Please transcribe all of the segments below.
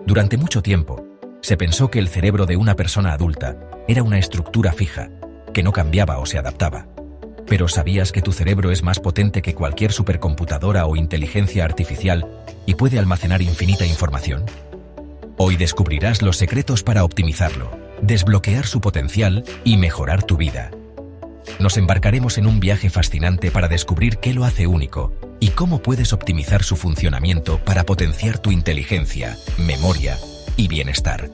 Durante mucho tiempo, se pensó que el cerebro de una persona adulta era una estructura fija, que no cambiaba o se adaptaba. Pero ¿sabías que tu cerebro es más potente que cualquier supercomputadora o inteligencia artificial y puede almacenar infinita información? Hoy descubrirás los secretos para optimizarlo, desbloquear su potencial y mejorar tu vida. Nos embarcaremos en un viaje fascinante para descubrir qué lo hace único y cómo puedes optimizar su funcionamiento para potenciar tu inteligencia, memoria y bienestar.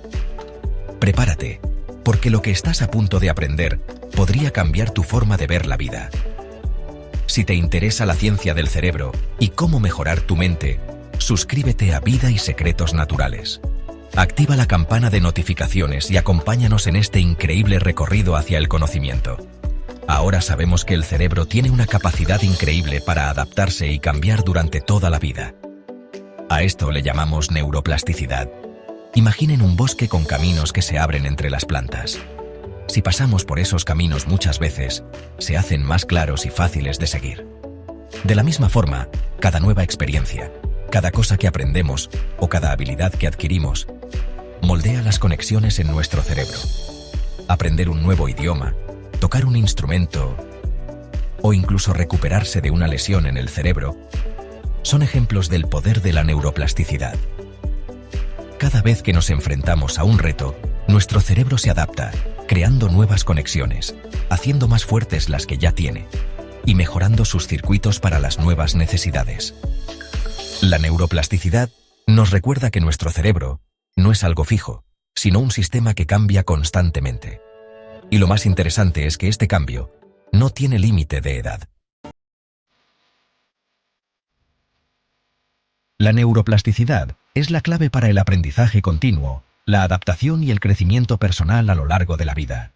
Prepárate, porque lo que estás a punto de aprender podría cambiar tu forma de ver la vida. Si te interesa la ciencia del cerebro y cómo mejorar tu mente, suscríbete a Vida y Secretos Naturales. Activa la campana de notificaciones y acompáñanos en este increíble recorrido hacia el conocimiento. Ahora sabemos que el cerebro tiene una capacidad increíble para adaptarse y cambiar durante toda la vida. A esto le llamamos neuroplasticidad. Imaginen un bosque con caminos que se abren entre las plantas. Si pasamos por esos caminos muchas veces, se hacen más claros y fáciles de seguir. De la misma forma, cada nueva experiencia, cada cosa que aprendemos o cada habilidad que adquirimos, moldea las conexiones en nuestro cerebro. Aprender un nuevo idioma, tocar un instrumento o incluso recuperarse de una lesión en el cerebro son ejemplos del poder de la neuroplasticidad. Cada vez que nos enfrentamos a un reto, nuestro cerebro se adapta, creando nuevas conexiones, haciendo más fuertes las que ya tiene y mejorando sus circuitos para las nuevas necesidades. La neuroplasticidad nos recuerda que nuestro cerebro no es algo fijo, sino un sistema que cambia constantemente. Y lo más interesante es que este cambio no tiene límite de edad. La neuroplasticidad es la clave para el aprendizaje continuo, la adaptación y el crecimiento personal a lo largo de la vida.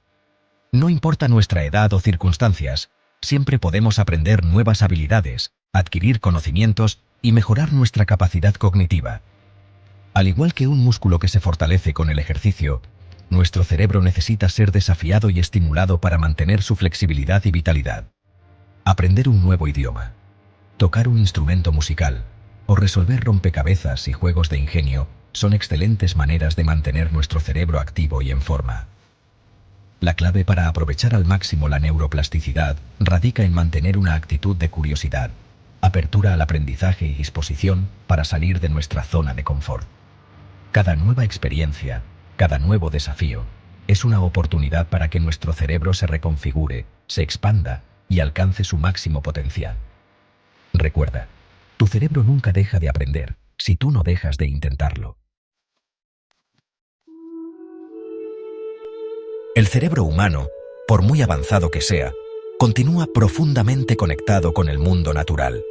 No importa nuestra edad o circunstancias, siempre podemos aprender nuevas habilidades, adquirir conocimientos y mejorar nuestra capacidad cognitiva. Al igual que un músculo que se fortalece con el ejercicio, nuestro cerebro necesita ser desafiado y estimulado para mantener su flexibilidad y vitalidad. Aprender un nuevo idioma, tocar un instrumento musical o resolver rompecabezas y juegos de ingenio son excelentes maneras de mantener nuestro cerebro activo y en forma. La clave para aprovechar al máximo la neuroplasticidad radica en mantener una actitud de curiosidad, apertura al aprendizaje y disposición para salir de nuestra zona de confort. Cada nueva experiencia, cada nuevo desafío, es una oportunidad para que nuestro cerebro se reconfigure, se expanda y alcance su máximo potencial. Recuerda, tu cerebro nunca deja de aprender si tú no dejas de intentarlo. El cerebro humano, por muy avanzado que sea, continúa profundamente conectado con el mundo natural.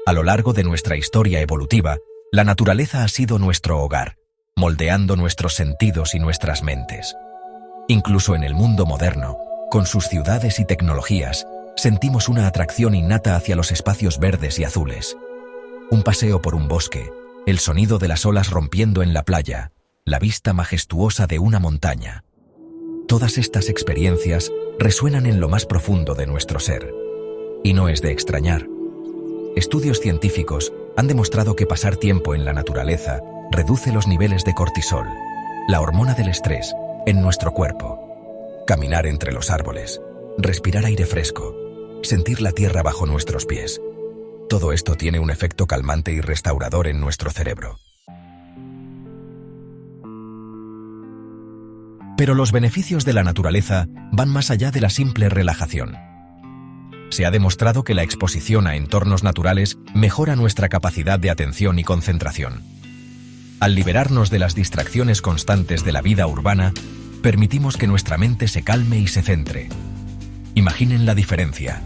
A lo largo de nuestra historia evolutiva, la naturaleza ha sido nuestro hogar, moldeando nuestros sentidos y nuestras mentes. Incluso en el mundo moderno, con sus ciudades y tecnologías, sentimos una atracción innata hacia los espacios verdes y azules. Un paseo por un bosque, el sonido de las olas rompiendo en la playa, la vista majestuosa de una montaña. Todas estas experiencias resuenan en lo más profundo de nuestro ser. Y no es de extrañar. Estudios científicos han demostrado que pasar tiempo en la naturaleza reduce los niveles de cortisol, la hormona del estrés, en nuestro cuerpo. Caminar entre los árboles, respirar aire fresco, sentir la tierra bajo nuestros pies. Todo esto tiene un efecto calmante y restaurador en nuestro cerebro. Pero los beneficios de la naturaleza van más allá de la simple relajación. Se ha demostrado que la exposición a entornos naturales mejora nuestra capacidad de atención y concentración. Al liberarnos de las distracciones constantes de la vida urbana, permitimos que nuestra mente se calme y se centre. Imaginen la diferencia.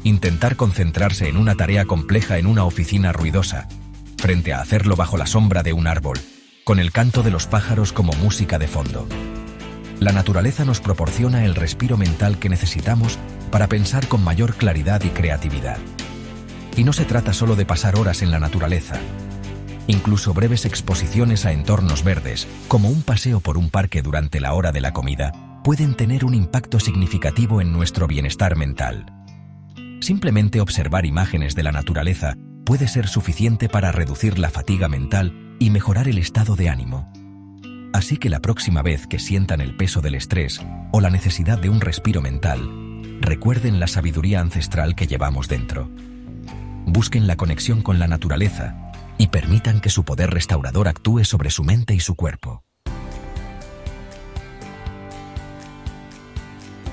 Intentar concentrarse en una tarea compleja en una oficina ruidosa, frente a hacerlo bajo la sombra de un árbol, con el canto de los pájaros como música de fondo. La naturaleza nos proporciona el respiro mental que necesitamos para pensar con mayor claridad y creatividad. Y no se trata solo de pasar horas en la naturaleza. Incluso breves exposiciones a entornos verdes, como un paseo por un parque durante la hora de la comida, pueden tener un impacto significativo en nuestro bienestar mental. Simplemente observar imágenes de la naturaleza puede ser suficiente para reducir la fatiga mental y mejorar el estado de ánimo. Así que la próxima vez que sientan el peso del estrés o la necesidad de un respiro mental, recuerden la sabiduría ancestral que llevamos dentro. Busquen la conexión con la naturaleza y permitan que su poder restaurador actúe sobre su mente y su cuerpo.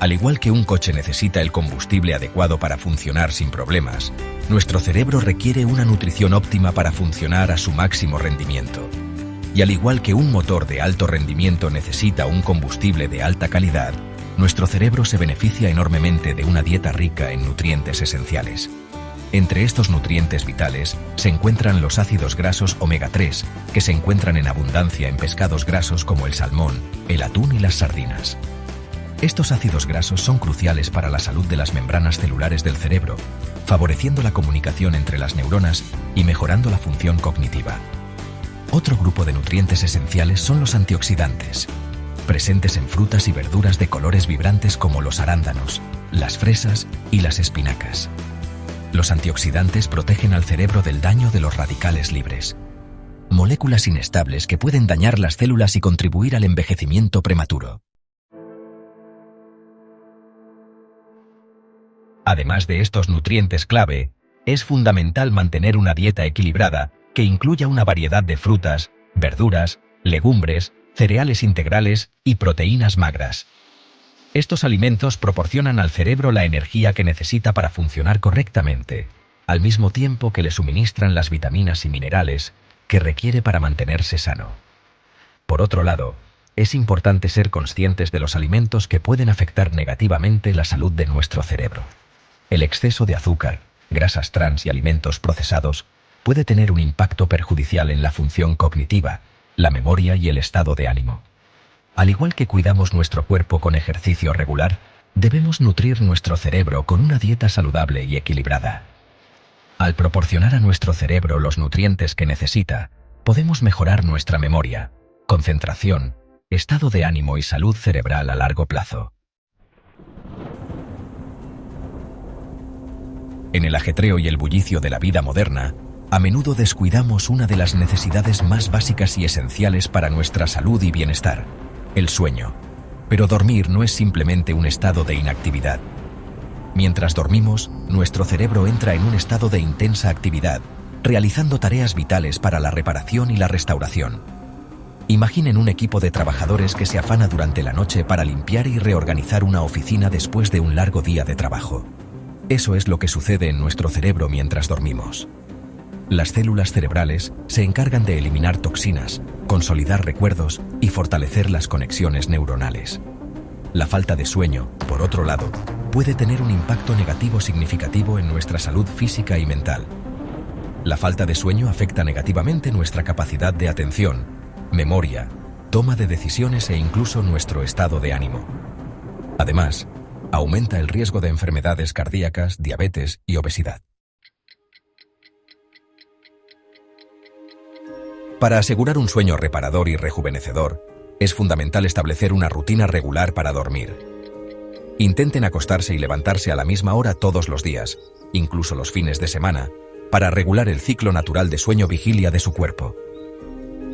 Al igual que un coche necesita el combustible adecuado para funcionar sin problemas, nuestro cerebro requiere una nutrición óptima para funcionar a su máximo rendimiento. Y al igual que un motor de alto rendimiento necesita un combustible de alta calidad, nuestro cerebro se beneficia enormemente de una dieta rica en nutrientes esenciales. Entre estos nutrientes vitales se encuentran los ácidos grasos omega 3, que se encuentran en abundancia en pescados grasos como el salmón, el atún y las sardinas. Estos ácidos grasos son cruciales para la salud de las membranas celulares del cerebro, favoreciendo la comunicación entre las neuronas y mejorando la función cognitiva. Otro grupo de nutrientes esenciales son los antioxidantes, presentes en frutas y verduras de colores vibrantes como los arándanos, las fresas y las espinacas. Los antioxidantes protegen al cerebro del daño de los radicales libres, moléculas inestables que pueden dañar las células y contribuir al envejecimiento prematuro. Además de estos nutrientes clave, es fundamental mantener una dieta equilibrada que incluya una variedad de frutas, verduras, legumbres, cereales integrales y proteínas magras. Estos alimentos proporcionan al cerebro la energía que necesita para funcionar correctamente, al mismo tiempo que le suministran las vitaminas y minerales que requiere para mantenerse sano. Por otro lado, es importante ser conscientes de los alimentos que pueden afectar negativamente la salud de nuestro cerebro. El exceso de azúcar, grasas trans y alimentos procesados puede tener un impacto perjudicial en la función cognitiva, la memoria y el estado de ánimo. Al igual que cuidamos nuestro cuerpo con ejercicio regular, debemos nutrir nuestro cerebro con una dieta saludable y equilibrada. Al proporcionar a nuestro cerebro los nutrientes que necesita, podemos mejorar nuestra memoria, concentración, estado de ánimo y salud cerebral a largo plazo. En el ajetreo y el bullicio de la vida moderna, a menudo descuidamos una de las necesidades más básicas y esenciales para nuestra salud y bienestar, el sueño. Pero dormir no es simplemente un estado de inactividad. Mientras dormimos, nuestro cerebro entra en un estado de intensa actividad, realizando tareas vitales para la reparación y la restauración. Imaginen un equipo de trabajadores que se afana durante la noche para limpiar y reorganizar una oficina después de un largo día de trabajo. Eso es lo que sucede en nuestro cerebro mientras dormimos. Las células cerebrales se encargan de eliminar toxinas, consolidar recuerdos y fortalecer las conexiones neuronales. La falta de sueño, por otro lado, puede tener un impacto negativo significativo en nuestra salud física y mental. La falta de sueño afecta negativamente nuestra capacidad de atención, memoria, toma de decisiones e incluso nuestro estado de ánimo. Además, aumenta el riesgo de enfermedades cardíacas, diabetes y obesidad. Para asegurar un sueño reparador y rejuvenecedor, es fundamental establecer una rutina regular para dormir. Intenten acostarse y levantarse a la misma hora todos los días, incluso los fines de semana, para regular el ciclo natural de sueño-vigilia de su cuerpo.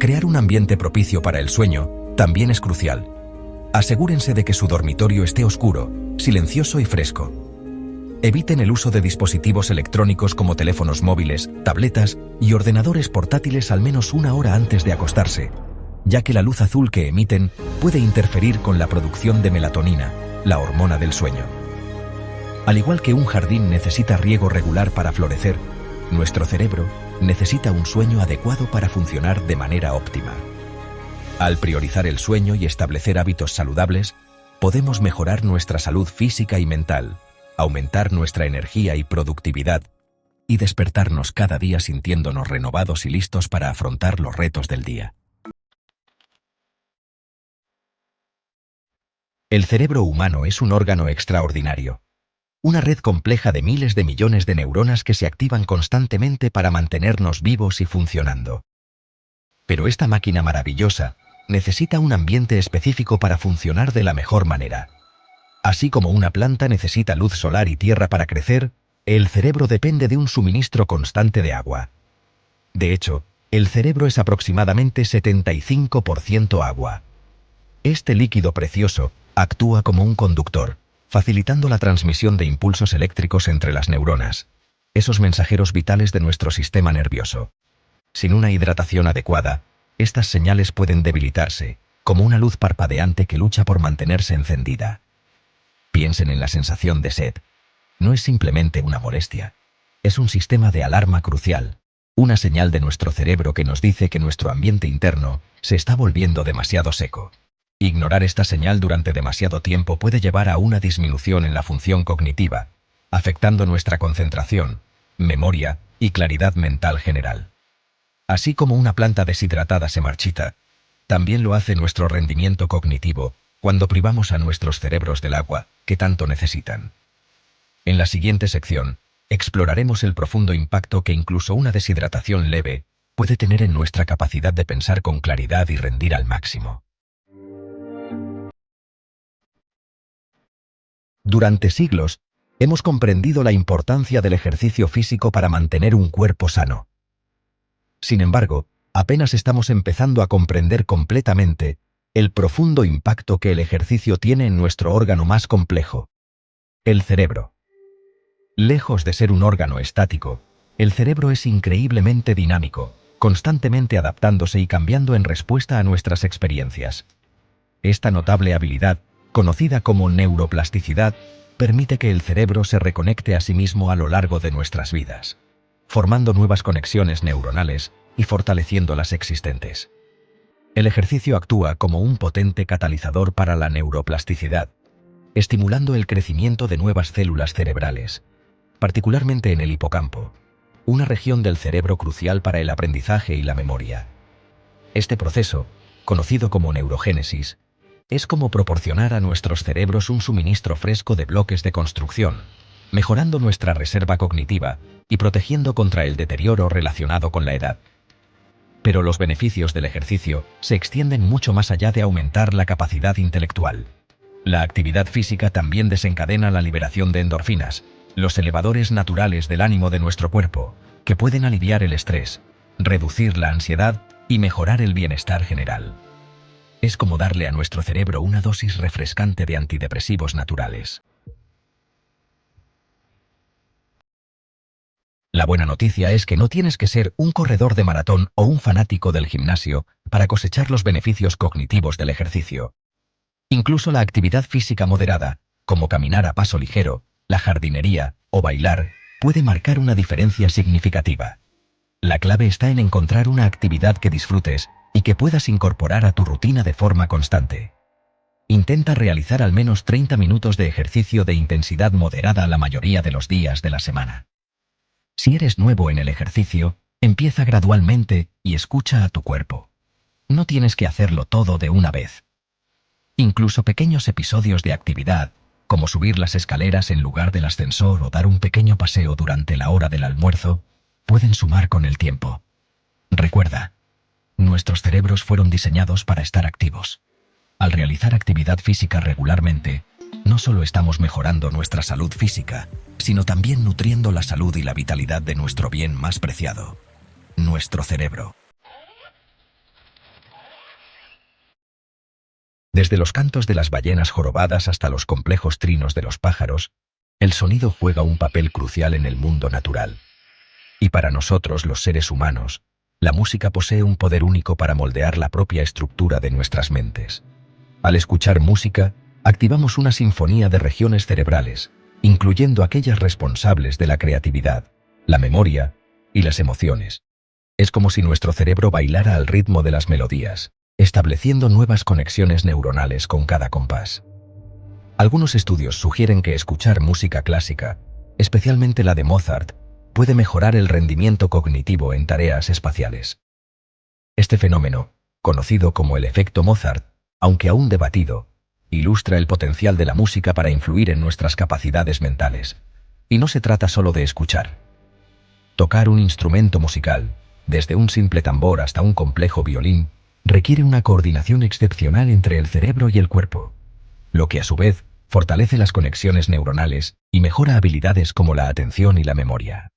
Crear un ambiente propicio para el sueño también es crucial. Asegúrense de que su dormitorio esté oscuro, silencioso y fresco. Eviten el uso de dispositivos electrónicos como teléfonos móviles, tabletas y ordenadores portátiles al menos una hora antes de acostarse, ya que la luz azul que emiten puede interferir con la producción de melatonina, la hormona del sueño. Al igual que un jardín necesita riego regular para florecer, nuestro cerebro necesita un sueño adecuado para funcionar de manera óptima. Al priorizar el sueño y establecer hábitos saludables, podemos mejorar nuestra salud física y mental, aumentar nuestra energía y productividad, y despertarnos cada día sintiéndonos renovados y listos para afrontar los retos del día. El cerebro humano es un órgano extraordinario. Una red compleja de miles de millones de neuronas que se activan constantemente para mantenernos vivos y funcionando. Pero esta máquina maravillosa necesita un ambiente específico para funcionar de la mejor manera. Así como una planta necesita luz solar y tierra para crecer, el cerebro depende de un suministro constante de agua. De hecho, El cerebro es aproximadamente 75% agua. Este líquido precioso actúa como un conductor, facilitando la transmisión de impulsos eléctricos entre las neuronas, esos mensajeros vitales de nuestro sistema nervioso. Sin una hidratación adecuada, estas señales pueden debilitarse, como una luz parpadeante que lucha por mantenerse encendida. Piensen en la sensación de sed. No es simplemente una molestia. Es un sistema de alarma crucial, una señal de nuestro cerebro que nos dice que nuestro ambiente interno se está volviendo demasiado seco. Ignorar esta señal durante demasiado tiempo puede llevar a una disminución en la función cognitiva, afectando nuestra concentración, memoria y claridad mental general. Así como una planta deshidratada se marchita, también lo hace nuestro rendimiento cognitivo cuando privamos a nuestros cerebros del agua que tanto necesitan. En la siguiente sección, exploraremos el profundo impacto que incluso una deshidratación leve puede tener en nuestra capacidad de pensar con claridad y rendir al máximo. Durante siglos, hemos comprendido la importancia del ejercicio físico para mantener un cuerpo sano. Sin embargo, apenas estamos empezando a comprender completamente el profundo impacto que el ejercicio tiene en nuestro órgano más complejo, el cerebro. Lejos de ser un órgano estático, el cerebro es increíblemente dinámico, constantemente adaptándose y cambiando en respuesta a nuestras experiencias. Esta notable habilidad, conocida como neuroplasticidad, permite que el cerebro se reconecte a sí mismo a lo largo de nuestras vidas, formando nuevas conexiones neuronales y fortaleciendo las existentes. El ejercicio actúa como un potente catalizador para la neuroplasticidad, estimulando el crecimiento de nuevas células cerebrales, particularmente en el hipocampo, una región del cerebro crucial para el aprendizaje y la memoria. Este proceso, conocido como neurogénesis, es como proporcionar a nuestros cerebros un suministro fresco de bloques de construcción, mejorando nuestra reserva cognitiva y protegiendo contra el deterioro relacionado con la edad. Pero los beneficios del ejercicio se extienden mucho más allá de aumentar la capacidad intelectual. La actividad física también desencadena la liberación de endorfinas, los elevadores naturales del ánimo de nuestro cuerpo, que pueden aliviar el estrés, reducir la ansiedad y mejorar el bienestar general. Es como darle a nuestro cerebro una dosis refrescante de antidepresivos naturales. La buena noticia es que no tienes que ser un corredor de maratón o un fanático del gimnasio para cosechar los beneficios cognitivos del ejercicio. Incluso la actividad física moderada, como caminar a paso ligero, la jardinería o bailar, puede marcar una diferencia significativa. La clave está en encontrar una actividad que disfrutes y que puedas incorporar a tu rutina de forma constante. Intenta realizar al menos 30 minutos de ejercicio de intensidad moderada la mayoría de los días de la semana. Si eres nuevo en el ejercicio, empieza gradualmente y escucha a tu cuerpo. No tienes que hacerlo todo de una vez. Incluso pequeños episodios de actividad, como subir las escaleras en lugar del ascensor o dar un pequeño paseo durante la hora del almuerzo, pueden sumar con el tiempo. Recuerda, nuestros cerebros fueron diseñados para estar activos. Al realizar actividad física regularmente, no solo estamos mejorando nuestra salud física, sino también nutriendo la salud y la vitalidad de nuestro bien más preciado, nuestro cerebro. Desde los cantos de las ballenas jorobadas hasta los complejos trinos de los pájaros, el sonido juega un papel crucial en el mundo natural. Y para nosotros, los seres humanos, la música posee un poder único para moldear la propia estructura de nuestras mentes. Al escuchar música, activamos una sinfonía de regiones cerebrales, incluyendo aquellas responsables de la creatividad, la memoria y las emociones. Es como si nuestro cerebro bailara al ritmo de las melodías, estableciendo nuevas conexiones neuronales con cada compás. Algunos estudios sugieren que escuchar música clásica, especialmente la de Mozart, puede mejorar el rendimiento cognitivo en tareas espaciales. Este fenómeno, conocido como el efecto Mozart, aunque aún debatido, ilustra el potencial de la música para influir en nuestras capacidades mentales. Y no se trata solo de escuchar. Tocar un instrumento musical, desde un simple tambor hasta un complejo violín, requiere una coordinación excepcional entre el cerebro y el cuerpo, lo que a su vez fortalece las conexiones neuronales y mejora habilidades como la atención y la memoria.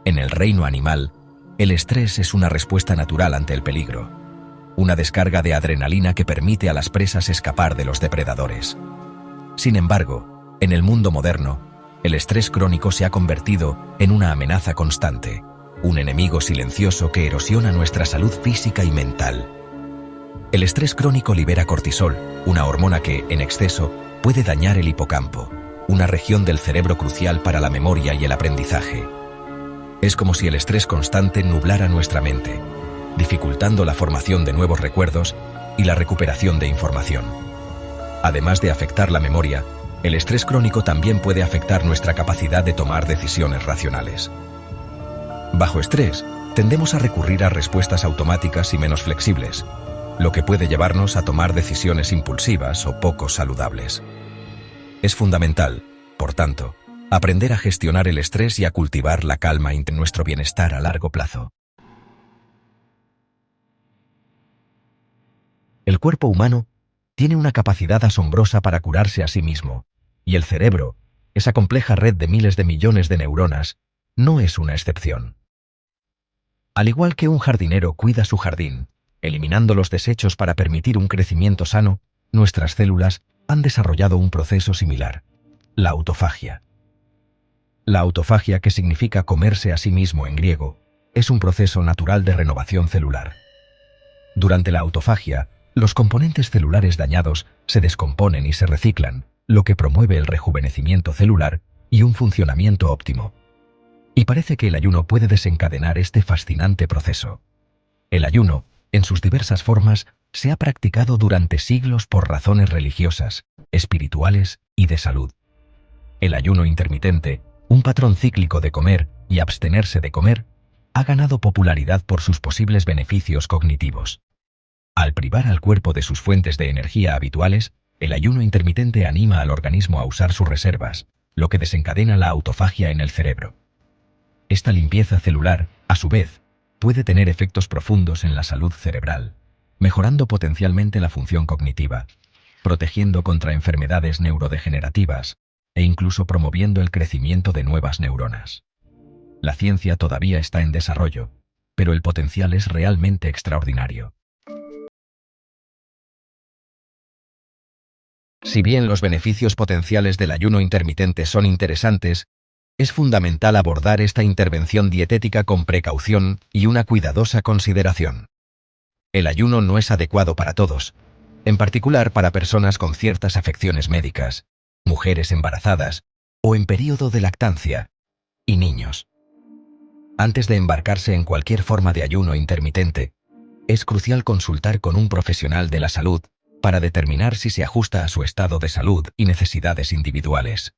En el reino animal, el estrés es una respuesta natural ante el peligro, una descarga de adrenalina que permite a las presas escapar de los depredadores. Sin embargo, en el mundo moderno, el estrés crónico se ha convertido en una amenaza constante, un enemigo silencioso que erosiona nuestra salud física y mental. El estrés crónico libera cortisol, una hormona que, en exceso, puede dañar el hipocampo, una región del cerebro crucial para la memoria y el aprendizaje. Es como si el estrés constante nublara nuestra mente, dificultando la formación de nuevos recuerdos y la recuperación de información. Además de afectar la memoria, el estrés crónico también puede afectar nuestra capacidad de tomar decisiones racionales. Bajo estrés, tendemos a recurrir a respuestas automáticas y menos flexibles, lo que puede llevarnos a tomar decisiones impulsivas o poco saludables. Es fundamental, por tanto, aprender a gestionar el estrés y a cultivar la calma en nuestro bienestar a largo plazo. El cuerpo humano tiene una capacidad asombrosa para curarse a sí mismo, y el cerebro, esa compleja red de miles de millones de neuronas, no es una excepción. Al igual que un jardinero cuida su jardín, eliminando los desechos para permitir un crecimiento sano, nuestras células han desarrollado un proceso similar: la autofagia. La autofagia, que significa comerse a sí mismo en griego, es un proceso natural de renovación celular. Durante la autofagia, los componentes celulares dañados se descomponen y se reciclan, lo que promueve el rejuvenecimiento celular y un funcionamiento óptimo. Y parece que el ayuno puede desencadenar este fascinante proceso. El ayuno, en sus diversas formas, se ha practicado durante siglos por razones religiosas, espirituales y de salud. El ayuno intermitente, un patrón cíclico de comer y abstenerse de comer, ha ganado popularidad por sus posibles beneficios cognitivos. Al privar al cuerpo de sus fuentes de energía habituales, el ayuno intermitente anima al organismo a usar sus reservas, lo que desencadena la autofagia en el cerebro. Esta limpieza celular, a su vez, puede tener efectos profundos en la salud cerebral, mejorando potencialmente la función cognitiva, protegiendo contra enfermedades neurodegenerativas e incluso promoviendo el crecimiento de nuevas neuronas. La ciencia todavía está en desarrollo, pero el potencial es realmente extraordinario. Si bien los beneficios potenciales del ayuno intermitente son interesantes, es fundamental abordar esta intervención dietética con precaución y una cuidadosa consideración. El ayuno no es adecuado para todos, en particular para personas con ciertas afecciones médicas, mujeres embarazadas o en periodo de lactancia, y niños. Antes de embarcarse en cualquier forma de ayuno intermitente, es crucial consultar con un profesional de la salud para determinar si se ajusta a su estado de salud y necesidades individuales.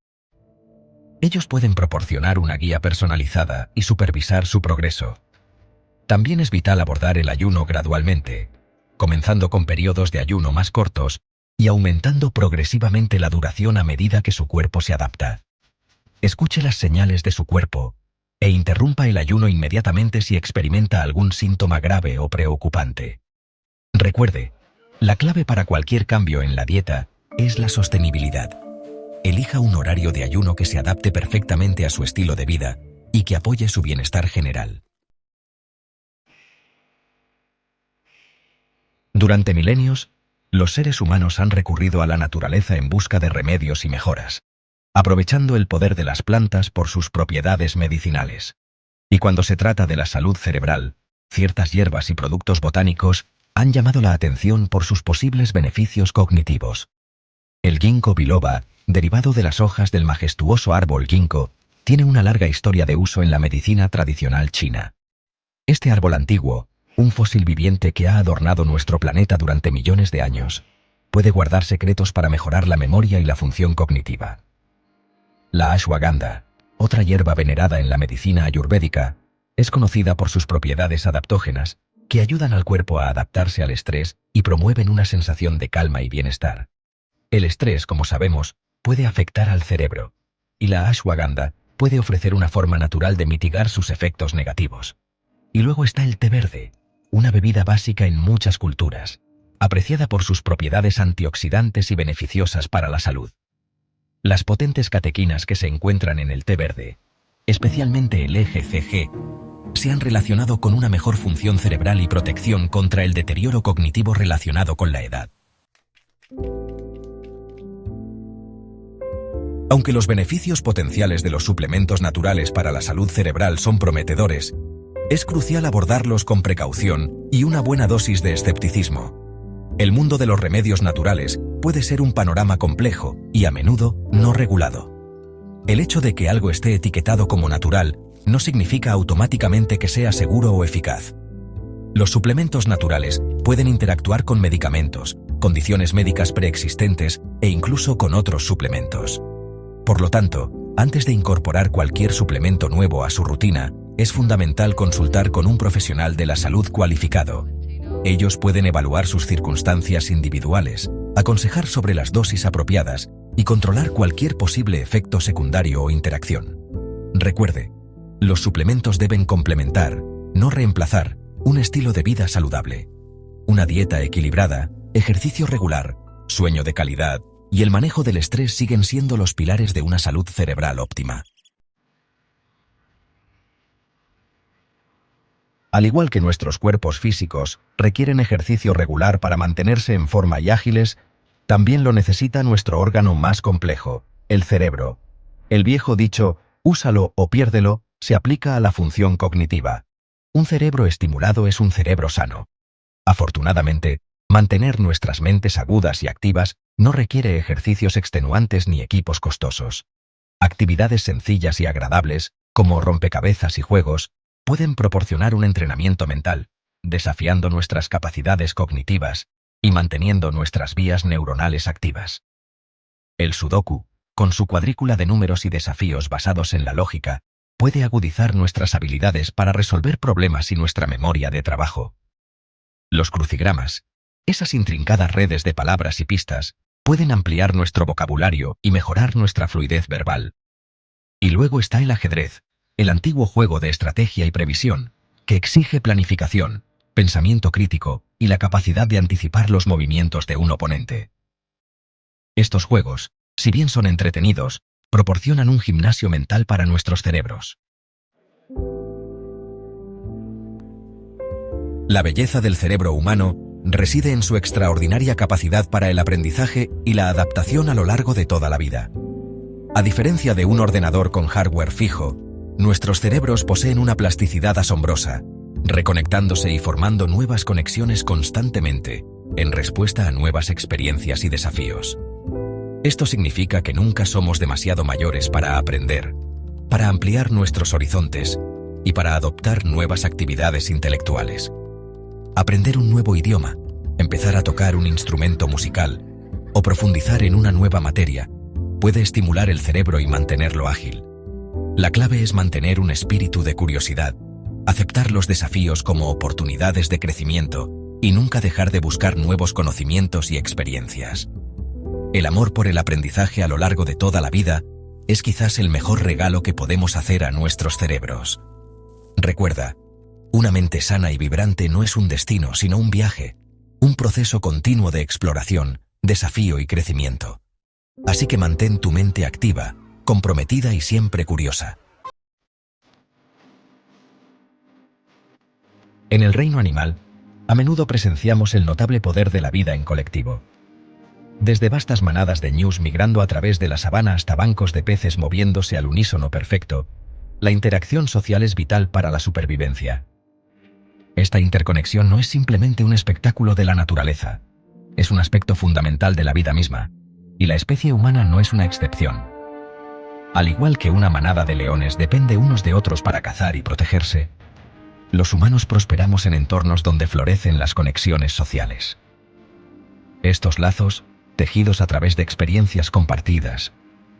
Ellos pueden proporcionar una guía personalizada y supervisar su progreso. También es vital abordar el ayuno gradualmente, comenzando con periodos de ayuno más cortos y aumentando progresivamente la duración a medida que su cuerpo se adapta. Escuche las señales de su cuerpo e interrumpa el ayuno inmediatamente si experimenta algún síntoma grave o preocupante. Recuerde, la clave para cualquier cambio en la dieta es la sostenibilidad. Elija un horario de ayuno que se adapte perfectamente a su estilo de vida y que apoye su bienestar general. Durante milenios, los seres humanos han recurrido a la naturaleza en busca de remedios y mejoras, aprovechando el poder de las plantas por sus propiedades medicinales. Y cuando se trata de la salud cerebral, ciertas hierbas y productos botánicos han llamado la atención por sus posibles beneficios cognitivos. El ginkgo biloba, derivado de las hojas del majestuoso árbol ginkgo, tiene una larga historia de uso en la medicina tradicional china. Este árbol antiguo, un fósil viviente que ha adornado nuestro planeta durante millones de años, puede guardar secretos para mejorar la memoria y la función cognitiva. La ashwagandha, otra hierba venerada en la medicina ayurvédica, es conocida por sus propiedades adaptógenas, que ayudan al cuerpo a adaptarse al estrés y promueven una sensación de calma y bienestar. El estrés, como sabemos, puede afectar al cerebro, y la ashwagandha puede ofrecer una forma natural de mitigar sus efectos negativos. Y luego está el té verde, una bebida básica en muchas culturas, apreciada por sus propiedades antioxidantes y beneficiosas para la salud. Las potentes catequinas que se encuentran en el té verde especialmente el eje CG, se han relacionado con una mejor función cerebral y protección contra el deterioro cognitivo relacionado con la edad. Aunque los beneficios potenciales de los suplementos naturales para la salud cerebral son prometedores, es crucial abordarlos con precaución y una buena dosis de escepticismo. El mundo de los remedios naturales puede ser un panorama complejo y a menudo no regulado. El hecho de que algo esté etiquetado como natural no significa automáticamente que sea seguro o eficaz. Los suplementos naturales pueden interactuar con medicamentos, condiciones médicas preexistentes e incluso con otros suplementos. Por lo tanto, antes de incorporar cualquier suplemento nuevo a su rutina, es fundamental consultar con un profesional de la salud cualificado. Ellos pueden evaluar sus circunstancias individuales, aconsejar sobre las dosis apropiadas y controlar cualquier posible efecto secundario o interacción. Recuerde, los suplementos deben complementar, no reemplazar, un estilo de vida saludable. Una dieta equilibrada, ejercicio regular, sueño de calidad y el manejo del estrés siguen siendo los pilares de una salud cerebral óptima. Al igual que nuestros cuerpos físicos requieren ejercicio regular para mantenerse en forma y ágiles, también lo necesita nuestro órgano más complejo, el cerebro. El viejo dicho, úsalo o piérdelo, se aplica a la función cognitiva. Un cerebro estimulado es un cerebro sano. Afortunadamente, mantener nuestras mentes agudas y activas no requiere ejercicios extenuantes ni equipos costosos. Actividades sencillas y agradables, como rompecabezas y juegos, pueden proporcionar un entrenamiento mental, desafiando nuestras capacidades cognitivas y manteniendo nuestras vías neuronales activas. El sudoku, con su cuadrícula de números y desafíos basados en la lógica, puede agudizar nuestras habilidades para resolver problemas y nuestra memoria de trabajo. Los crucigramas, esas intrincadas redes de palabras y pistas, pueden ampliar nuestro vocabulario y mejorar nuestra fluidez verbal. Y luego está el ajedrez, el antiguo juego de estrategia y previsión, que exige planificación, pensamiento crítico y la capacidad de anticipar los movimientos de un oponente. Estos juegos, si bien son entretenidos, proporcionan un gimnasio mental para nuestros cerebros. La belleza del cerebro humano reside en su extraordinaria capacidad para el aprendizaje y la adaptación a lo largo de toda la vida. A diferencia de un ordenador con hardware fijo, nuestros cerebros poseen una plasticidad asombrosa, reconectándose y formando nuevas conexiones constantemente, en respuesta a nuevas experiencias y desafíos. Esto significa que nunca somos demasiado mayores para aprender, para ampliar nuestros horizontes y para adoptar nuevas actividades intelectuales. Aprender un nuevo idioma, empezar a tocar un instrumento musical o profundizar en una nueva materia puede estimular el cerebro y mantenerlo ágil. La clave es mantener un espíritu de curiosidad, aceptar los desafíos como oportunidades de crecimiento y nunca dejar de buscar nuevos conocimientos y experiencias. El amor por el aprendizaje a lo largo de toda la vida es quizás el mejor regalo que podemos hacer a nuestros cerebros. Recuerda, una mente sana y vibrante no es un destino, sino un viaje, un proceso continuo de exploración, desafío y crecimiento. Así que mantén tu mente activa, comprometida y siempre curiosa. En el reino animal, a menudo presenciamos el notable poder de la vida en colectivo. Desde vastas manadas de ñus migrando a través de la sabana hasta bancos de peces moviéndose al unísono perfecto, la interacción social es vital para la supervivencia. Esta interconexión no es simplemente un espectáculo de la naturaleza, es un aspecto fundamental de la vida misma, y la especie humana no es una excepción. Al igual que una manada de leones depende unos de otros para cazar y protegerse, los humanos prosperamos en entornos donde florecen las conexiones sociales. Estos lazos, tejidos a través de experiencias compartidas,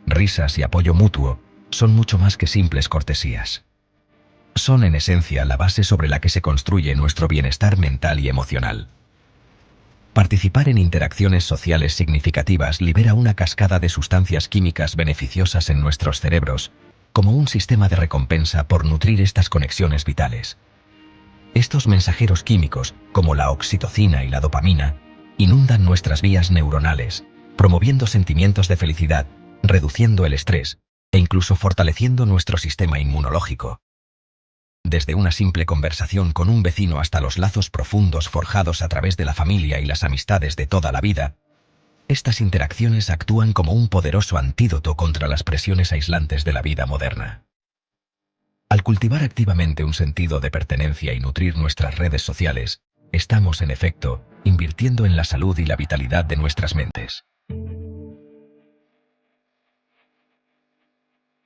risas y apoyo mutuo, son mucho más que simples cortesías. Son en esencia la base sobre la que se construye nuestro bienestar mental y emocional. Participar en interacciones sociales significativas libera una cascada de sustancias químicas beneficiosas en nuestros cerebros, como un sistema de recompensa por nutrir estas conexiones vitales. Estos mensajeros químicos, como la oxitocina y la dopamina, inundan nuestras vías neuronales, promoviendo sentimientos de felicidad, reduciendo el estrés e incluso fortaleciendo nuestro sistema inmunológico. Desde una simple conversación con un vecino hasta los lazos profundos forjados a través de la familia y las amistades de toda la vida, estas interacciones actúan como un poderoso antídoto contra las presiones aislantes de la vida moderna. Al cultivar activamente un sentido de pertenencia y nutrir nuestras redes sociales, estamos, en efecto, invirtiendo en la salud y la vitalidad de nuestras mentes.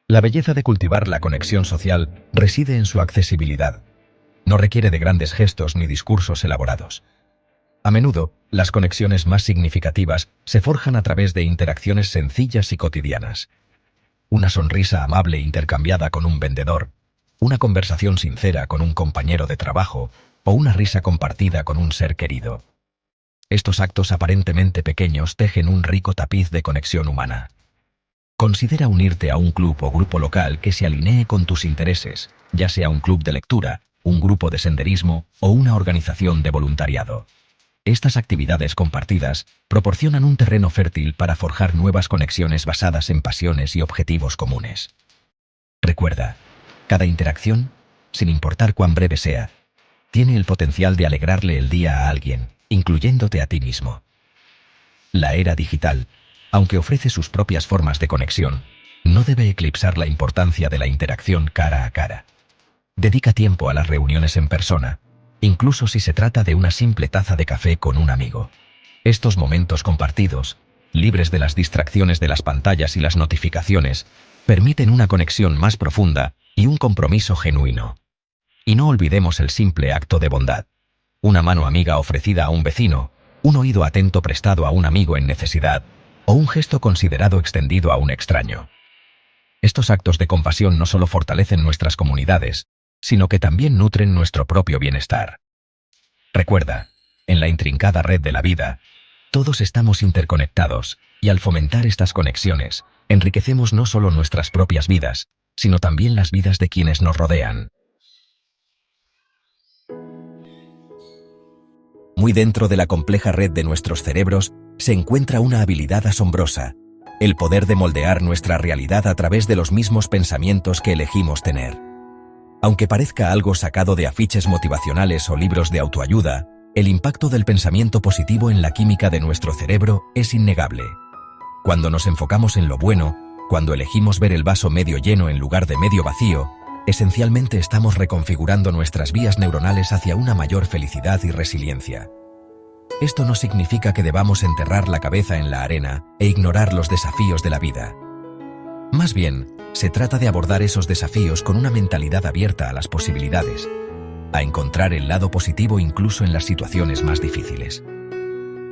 La belleza de cultivar la conexión social reside en su accesibilidad. No requiere de grandes gestos ni discursos elaborados. A menudo, las conexiones más significativas se forjan a través de interacciones sencillas y cotidianas. Una sonrisa amable intercambiada con un vendedor, una conversación sincera con un compañero de trabajo o una risa compartida con un ser querido. Estos actos aparentemente pequeños tejen un rico tapiz de conexión humana. Considera unirte a un club o grupo local que se alinee con tus intereses, ya sea un club de lectura, un grupo de senderismo o una organización de voluntariado. Estas actividades compartidas proporcionan un terreno fértil para forjar nuevas conexiones basadas en pasiones y objetivos comunes. Recuerda, cada interacción, sin importar cuán breve sea, tiene el potencial de alegrarle el día a alguien, incluyéndote a ti mismo. La era digital, aunque ofrece sus propias formas de conexión, no debe eclipsar la importancia de la interacción cara a cara. Dedica tiempo a las reuniones en persona, incluso si se trata de una simple taza de café con un amigo. Estos momentos compartidos, libres de las distracciones de las pantallas y las notificaciones, permiten una conexión más profunda y un compromiso genuino. Y no olvidemos el simple acto de bondad. Una mano amiga ofrecida a un vecino, un oído atento prestado a un amigo en necesidad, o un gesto considerado extendido a un extraño. Estos actos de compasión no solo fortalecen nuestras comunidades, sino que también nutren nuestro propio bienestar. Recuerda, en la intrincada red de la vida, todos estamos interconectados, y al fomentar estas conexiones, enriquecemos no solo nuestras propias vidas, sino también las vidas de quienes nos rodean. Muy dentro de la compleja red de nuestros cerebros se encuentra una habilidad asombrosa: el poder de moldear nuestra realidad a través de los mismos pensamientos que elegimos tener. Aunque parezca algo sacado de afiches motivacionales o libros de autoayuda, el impacto del pensamiento positivo en la química de nuestro cerebro es innegable. Cuando nos enfocamos en lo bueno, cuando elegimos ver el vaso medio lleno en lugar de medio vacío, esencialmente estamos reconfigurando nuestras vías neuronales hacia una mayor felicidad y resiliencia. Esto no significa que debamos enterrar la cabeza en la arena e ignorar los desafíos de la vida. Más bien, se trata de abordar esos desafíos con una mentalidad abierta a las posibilidades, a encontrar el lado positivo incluso en las situaciones más difíciles.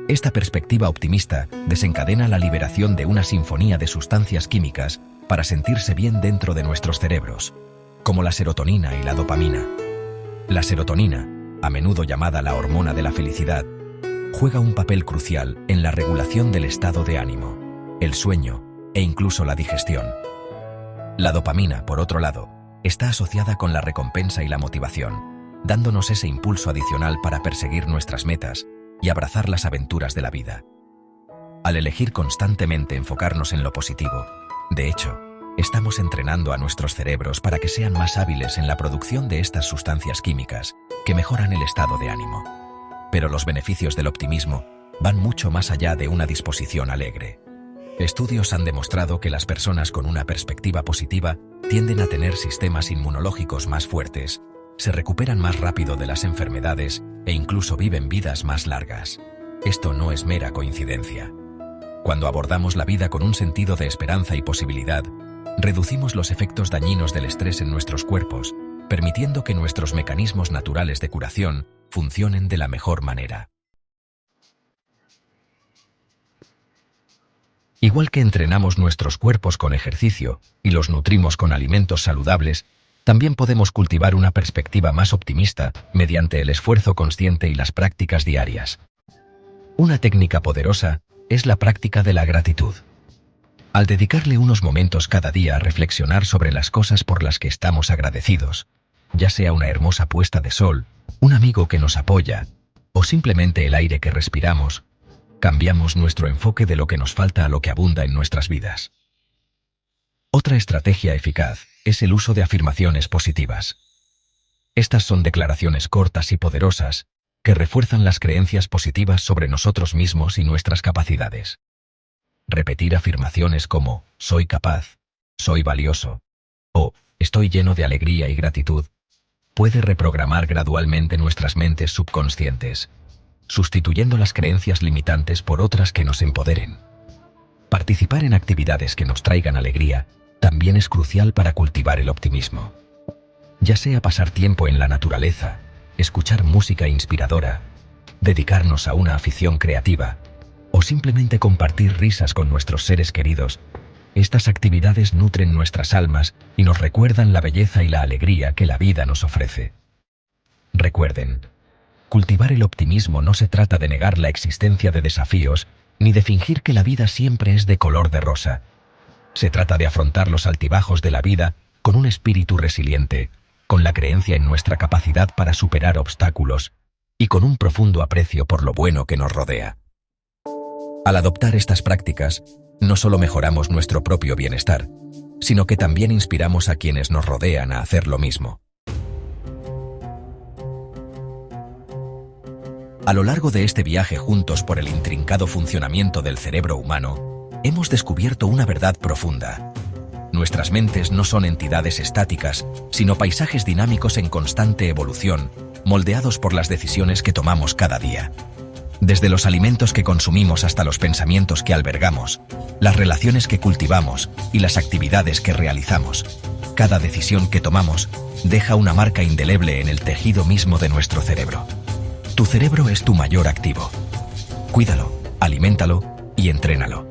Esta perspectiva optimista desencadena la liberación de una sinfonía de sustancias químicas para sentirse bien dentro de nuestros cerebros, como la serotonina y la dopamina. La serotonina, a menudo llamada la hormona de la felicidad, juega un papel crucial en la regulación del estado de ánimo, el sueño e incluso la digestión. La dopamina, por otro lado, está asociada con la recompensa y la motivación, dándonos ese impulso adicional para perseguir nuestras metas y abrazar las aventuras de la vida. Al elegir constantemente enfocarnos en lo positivo, de hecho, estamos entrenando a nuestros cerebros para que sean más hábiles en la producción de estas sustancias químicas que mejoran el estado de ánimo. Pero los beneficios del optimismo van mucho más allá de una disposición alegre. Estudios han demostrado que las personas con una perspectiva positiva tienden a tener sistemas inmunológicos más fuertes, se recuperan más rápido de las enfermedades e incluso viven vidas más largas. Esto no es mera coincidencia. Cuando abordamos la vida con un sentido de esperanza y posibilidad, reducimos los efectos dañinos del estrés en nuestros cuerpos, permitiendo que nuestros mecanismos naturales de curación funcionen de la mejor manera. Igual que entrenamos nuestros cuerpos con ejercicio y los nutrimos con alimentos saludables, también podemos cultivar una perspectiva más optimista mediante el esfuerzo consciente y las prácticas diarias. Una técnica poderosa es la práctica de la gratitud. Al dedicarle unos momentos cada día a reflexionar sobre las cosas por las que estamos agradecidos, ya sea una hermosa puesta de sol, un amigo que nos apoya, o simplemente el aire que respiramos, cambiamos nuestro enfoque de lo que nos falta a lo que abunda en nuestras vidas. Otra estrategia eficaz es el uso de afirmaciones positivas. Estas son declaraciones cortas y poderosas que refuerzan las creencias positivas sobre nosotros mismos y nuestras capacidades. Repetir afirmaciones como «soy capaz», «soy valioso» o «estoy lleno de alegría y gratitud» puede reprogramar gradualmente nuestras mentes subconscientes, sustituyendo las creencias limitantes por otras que nos empoderen. Participar en actividades que nos traigan alegría también es crucial para cultivar el optimismo. Ya sea pasar tiempo en la naturaleza, escuchar música inspiradora, dedicarnos a una afición creativa o simplemente compartir risas con nuestros seres queridos, estas actividades nutren nuestras almas y nos recuerdan la belleza y la alegría que la vida nos ofrece. Recuerden, cultivar el optimismo no se trata de negar la existencia de desafíos ni de fingir que la vida siempre es de color de rosa. Se trata de afrontar los altibajos de la vida con un espíritu resiliente, con la creencia en nuestra capacidad para superar obstáculos y con un profundo aprecio por lo bueno que nos rodea. Al adoptar estas prácticas, no solo mejoramos nuestro propio bienestar, sino que también inspiramos a quienes nos rodean a hacer lo mismo. A lo largo de este viaje juntos por el intrincado funcionamiento del cerebro humano, hemos descubierto una verdad profunda. Nuestras mentes no son entidades estáticas, sino paisajes dinámicos en constante evolución, moldeados por las decisiones que tomamos cada día. Desde los alimentos que consumimos hasta los pensamientos que albergamos, las relaciones que cultivamos y las actividades que realizamos, cada decisión que tomamos deja una marca indeleble en el tejido mismo de nuestro cerebro. Tu cerebro es tu mayor activo. Cuídalo, aliméntalo y entrénalo.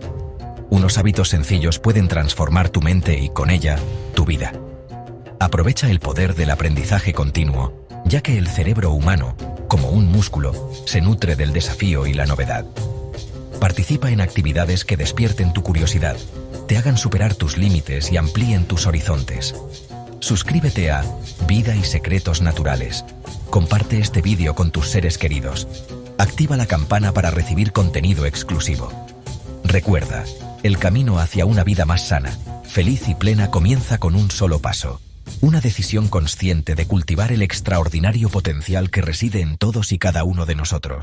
Unos hábitos sencillos pueden transformar tu mente y, con ella, tu vida. Aprovecha el poder del aprendizaje continuo, ya que el cerebro humano, como un músculo, se nutre del desafío y la novedad. Participa en actividades que despierten tu curiosidad, te hagan superar tus límites y amplíen tus horizontes. Suscríbete a Vida y Secretos Naturales. Comparte este vídeo con tus seres queridos. Activa la campana para recibir contenido exclusivo. Recuerda, el camino hacia una vida más sana, feliz y plena comienza con un solo paso. Una decisión consciente de cultivar el extraordinario potencial que reside en todos y cada uno de nosotros.